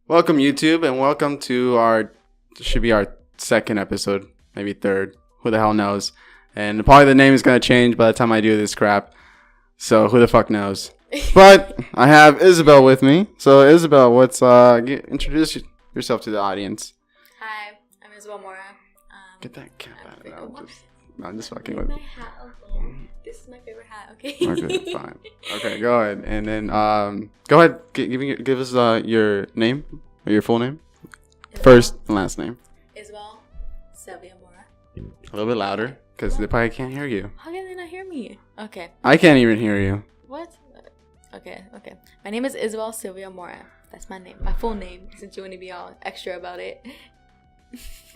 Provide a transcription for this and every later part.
Welcome, YouTube, and welcome to should be our second episode, maybe third. Who the hell knows? And probably the name is going to change by the time I do this crap. So who the fuck knows? But I have Isabel with me. So Isabel, introduce yourself to the audience. Hi, I'm Isabel Mora. Get that cap out of it. I'm just fucking with my hat alone. This is my favorite hat, okay? Okay, fine. Okay, go ahead. And then go ahead. Give us your name or your full name. Isabel. First and last name. Isabel Sylvia Mora. A little bit louder because they probably can't hear you. How can they not hear me? Okay. I can't even hear you. What? Okay. My name is Isabel Sylvia Mora. That's my name. My full name, since you want to be all extra about it.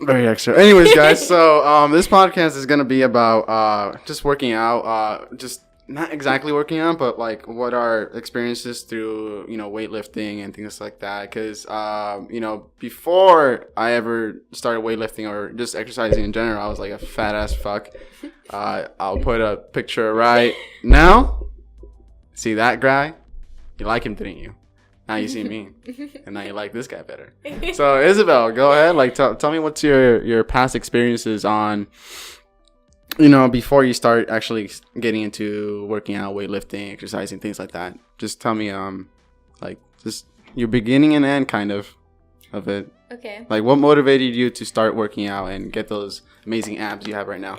Very extra. Anyways, guys, so this podcast is gonna be about just working out, just not exactly working out, but like what our experiences through weightlifting and things like that. Because before I ever started weightlifting or just exercising in general, I was like a fat ass fuck. I'll put a picture right now. See that guy? You like him, didn't you? Now you see me, and now you like this guy better. So Isabel, go ahead. Like, tell me what's your past experiences on, before you start actually getting into working out, weightlifting, exercising, things like that. Just tell me, just your beginning and end kind of it. Okay. Like, what motivated you to start working out and get those amazing abs you have right now?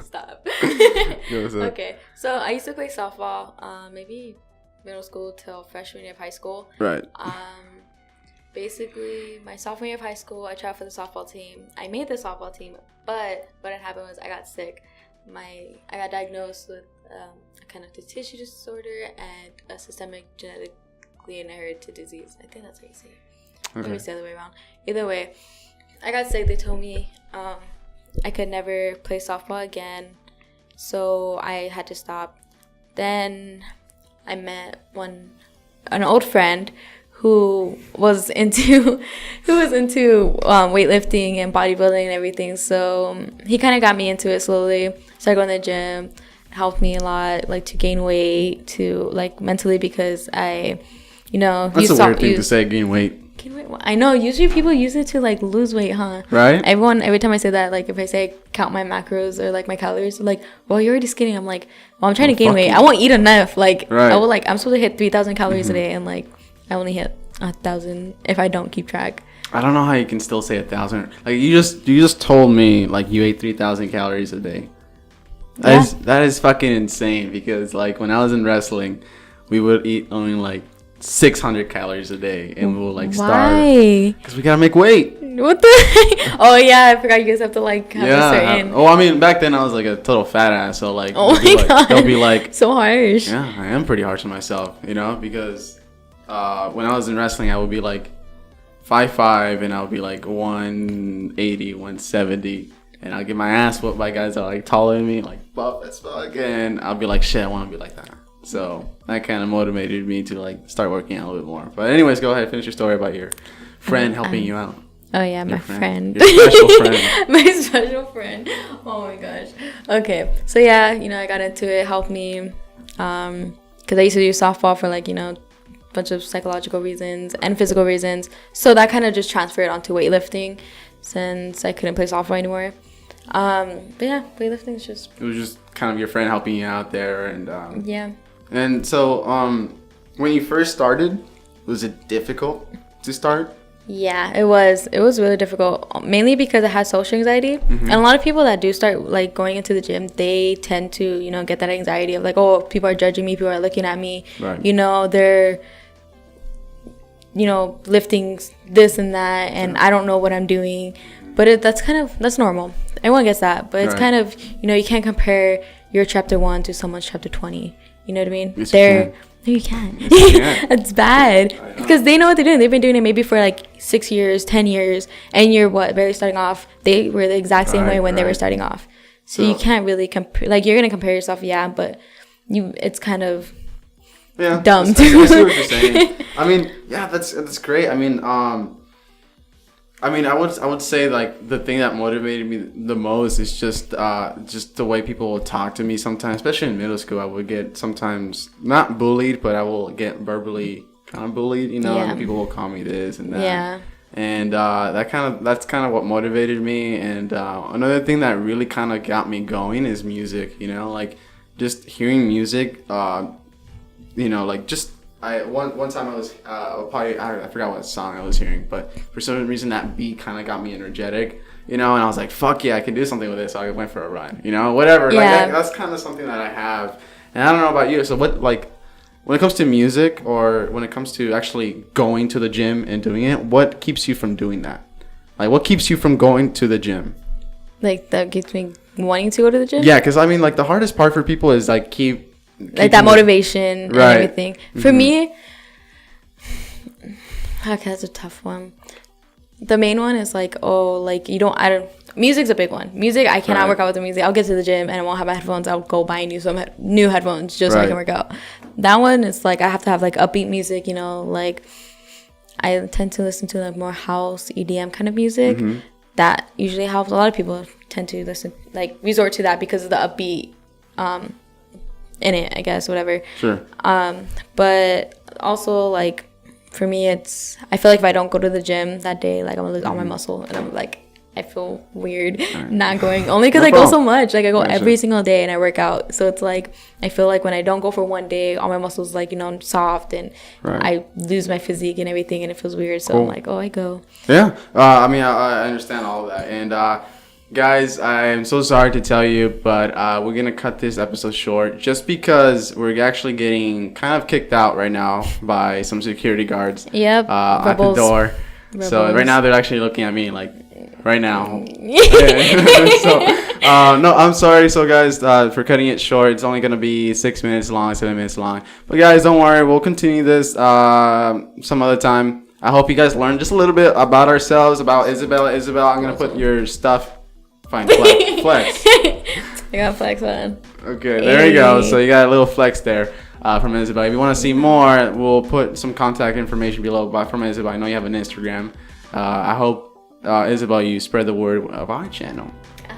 Stop. Okay. So I used to play softball. Maybe middle school till freshman year of high school. Right. Basically, my sophomore year of high school, I tried for the softball team. I made the softball team, but what had happened was I got sick. I got diagnosed with a connective tissue disorder and a systemic genetically inherited disease. I think that's how you say it. Okay. Maybe it's the other way around. Either way, I got sick. They told me I could never play softball again, so I had to stop. Then I met an old friend who was into weightlifting and bodybuilding and everything. So he kind of got me into it slowly. Started going to the gym, helped me a lot, like to gain weight, to like mentally, because I, That's a weird thing to say, gain weight. I know. Usually people use it to like lose weight, huh? Right. Every time I say that, like if I say count my macros or like my calories, they're like, well, you're already skinny. I'm like, well, I'm trying to gain weight. I won't eat enough. Like, right. I'm supposed to hit 3,000 calories a day, and like I only hit 1,000 if I don't keep track. I don't know how you can still say 1,000. Like you just told me like you ate 3,000 calories a day. That is fucking insane, because like when I was in wrestling, we would eat only like 600 calories a day, and we'll like starve because we gotta make weight. What the? Oh yeah, I forgot you guys have to like have a certain. Oh, I mean, back then I was like a total fat ass, so like, oh my god, they'll be like so harsh. Yeah, I am pretty harsh on myself, because when I was in wrestling, I would be like 5'5", and I would be like 180, 170, and I'll get my ass whooped by guys that are like taller than me, like buff as fuck, and I'll be like, shit, I want to be like that. So that kind of motivated me to like start working out a little bit more. But anyways, go ahead, finish your story about your friend helping you out. Oh yeah, my friend. Your special friend. My special friend. Oh my gosh. Okay, so yeah, I got into it. Helped me, because I used to do softball for like a bunch of psychological reasons and physical reasons. So that kind of just transferred onto weightlifting, since I couldn't play softball anymore. But yeah, weightlifting is just. It was just kind of your friend helping you out there, and yeah. And so, when you first started, was it difficult to start? Yeah, it was. It was really difficult, mainly because I had social anxiety. Mm-hmm. And a lot of people that do start like going into the gym, they tend to, get that anxiety of like, oh, people are judging me, people are looking at me. Right. They're, lifting this and that, and I don't know what I'm doing. But that's normal. Everyone gets that. But it's kind of, you can't compare your chapter 1 to someone's chapter 20. You know what I mean? Yes, No, you can't. It's bad. Because they know what they're doing. They've been doing it maybe for like 6 years, 10 years. And you're barely starting off. They were the exact same way when they were starting off. So you can't really compare. Like, you're going to compare yourself, but it's kind of dumb. I see what you're saying. I mean, yeah, that's great. I would say like the thing that motivated me the most is just the way people will talk to me sometimes, especially in middle school. I would get sometimes not bullied, but I will get verbally kind of bullied, you know, Yeah. and people will call me this and that. Yeah. And that's kind of what motivated me. And another thing that really kind of got me going is music. You know, like just hearing music. You know, like just one time I was probably I forgot what song I was hearing, but for some reason that beat kind of got me energetic. You know, and I was like, fuck yeah, I can do something with this. So I went for a run. You know, whatever. Yeah. Like that's kind of something that I have. And I don't know about you. So what like. When it comes to music or when it comes to actually going to the gym and doing it, what keeps you from doing that? Like, what keeps you from going to the gym? Like, that gets me wanting to go to the gym? Yeah, because, I mean, like, the hardest part for people is, like, like, that motivation and everything. For me, okay, that's a tough one. The main one is, like, music's a big one. Music, I cannot work out with the music. I'll get to the gym and I won't have my headphones. I'll go buy new headphones just so I can work out. That one is like I have to have like upbeat music, you know, like I tend to listen to like more house, EDM kind of music. That usually helps. A lot of people tend to resort to that because of the upbeat in it, I guess, whatever. Sure. But also like for me, I feel like if I don't go to the gym that day, like I'm gonna lose all my muscle, and I'm like, I feel weird not going, only because I go so much. Like I go every single day and I work out, so it's like I feel like when I don't go for one day, all my muscles like, you know, soft, and I lose my physique and everything, and it feels weird. So I'm like, oh, I go. Yeah. I mean, I understand all of that. And guys, I'm so sorry to tell you, but we're gonna cut this episode short just because we're actually getting kind of kicked out right now by some security guards. Yep. At the door. Rebels. So right now they're actually looking at me like right now. So no, I'm sorry. So guys, for cutting it short, it's only gonna be 6 minutes long, 7 minutes long. But guys, don't worry, we'll continue this some other time. I hope you guys learned just a little bit about ourselves, about Isabel. Isabel, I'm gonna put your stuff. Fine, flex. I got flex on. Okay, there you go. So you got a little flex there from Isabel. If you want to see more, we'll put some contact information below. But from Isabel, I know you have an Instagram. I hope, Isabel, you spread the word of our channel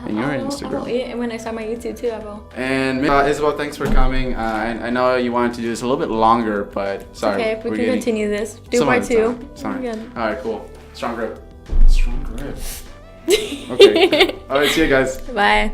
and your Instagram. And when I start my YouTube too, I will. And Isabel, thanks for coming. I know you wanted to do this a little bit longer, but sorry. Okay, we can continue this. Do part 2. Sorry. All right, cool. Strong grip. Strong grip. Okay. All right, see you guys. Bye.